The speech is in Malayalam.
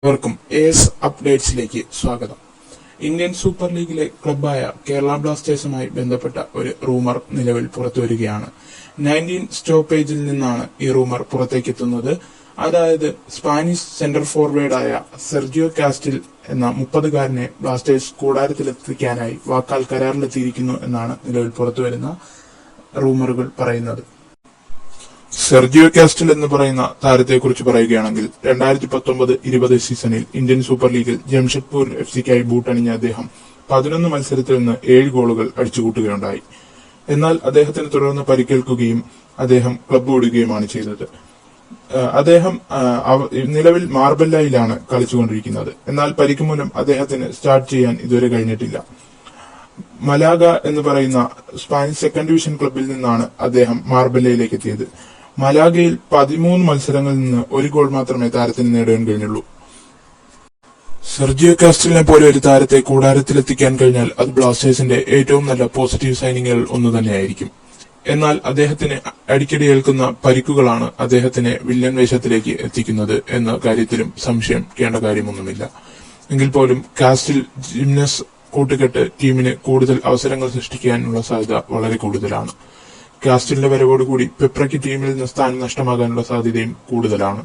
അവർക്കും എസ് അപ്ഡേറ്റ്സിലേക്ക് സ്വാഗതം. ഇന്ത്യൻ സൂപ്പർ ലീഗിലെ ക്ലബായ കേരള ബ്ലാസ്റ്റേഴ്സുമായി ബന്ധപ്പെട്ട ഒരു റൂമർ നിലവിൽ പുറത്തുവരികയാണ്. 19 സ്റ്റോപ്പേജിൽ നിന്നാണ് ഈ റൂമർ പുറത്തേക്കെത്തുന്നത്. അതായത് സ്പാനിഷ് സെന്റർ ഫോർവേഡായ സെർജിയോ കാസ്റ്റിൽ എന്ന 30-കാരനെ ബ്ലാസ്റ്റേഴ്സ് കൂടാരത്തിലെത്തിക്കാനായി വാക്കാൽ കരാറിലെത്തിയിരിക്കുന്നു എന്നാണ് നിലവിൽ പുറത്തുവരുന്ന റൂമറുകൾ പറയുന്നത്. സെർജിയോ കാസ്റ്റിൽ എന്ന് പറയുന്ന താരത്തെക്കുറിച്ച് പറയുകയാണെങ്കിൽ 2019-20 സീസണിൽ ഇന്ത്യൻ സൂപ്പർ ലീഗിൽ ജംഷഡ്പൂർ എഫ്സിക്കായി ബൂട്ടണിഞ്ഞ അദ്ദേഹം 11 മത്സരത്തിൽ നിന്ന് 7 ഗോളുകൾ അടിച്ചുകൂട്ടുകയുണ്ടായി. എന്നാൽ അദ്ദേഹത്തിന് തുടർന്ന് പരിക്കേൽക്കുകയും അദ്ദേഹം ക്ലബ്ബ് വിടുകയുമാണ് ചെയ്തത്. അദ്ദേഹം നിലവിൽ മാർബല്ലയിലാണ് കളിച്ചുകൊണ്ടിരിക്കുന്നത്. എന്നാൽ പരിക്ക് മൂലം അദ്ദേഹത്തിന് സ്റ്റാർട്ട് ചെയ്യാൻ ഇതുവരെ കഴിഞ്ഞിട്ടില്ല. മലാഗ എന്ന് പറയുന്ന സ്പാനിഷ് സെക്കൻഡ് ഡിവിഷൻ ക്ലബിൽ നിന്നാണ് അദ്ദേഹം മാർബല്ലയിലേക്ക് എത്തിയത്. മലാഗയിൽ 13 മത്സരങ്ങളിൽ നിന്ന് 1 ഗോൾ മാത്രമേ താരത്തിന് നേടാൻ കഴിഞ്ഞുള്ളൂ. സെർജിയോ കാസ്റ്റലിനെ പോലെ ഒരു താരത്തെ കൂടാരത്തിലെത്തിക്കാൻ കഴിഞ്ഞാൽ അത് ബ്ലാസ്റ്റേഴ്സിന്റെ ഏറ്റവും നല്ല പോസിറ്റീവ് സൈനിങ്ങുകൾ ഒന്നു തന്നെയായിരിക്കും. എന്നാൽ അദ്ദേഹത്തിന് അടിക്കടി ഏൽക്കുന്ന പരിക്കുകളാണ് അദ്ദേഹത്തിനെ വില്ലൻ വേഷത്തിലേക്ക് എത്തിക്കുന്നത് എന്ന കാര്യത്തിലും സംശയിക്കേണ്ട കാര്യമൊന്നുമില്ല. എങ്കിൽ പോലും കാസ്റ്റിൽ ജിംനസ് കൂട്ടുകെട്ട് ടീമിന് കൂടുതൽ അവസരങ്ങൾ സൃഷ്ടിക്കാനുള്ള സാധ്യത വളരെ കൂടുതലാണ്. കാസ്റ്റിലിന്റെ വരവോടുകൂടി പെപ്രയ്ക്ക് ടീമിൽ നിന്ന് സ്ഥാനം നഷ്ടമാകാനുള്ള സാധ്യതയും കൂടുതലാണ്.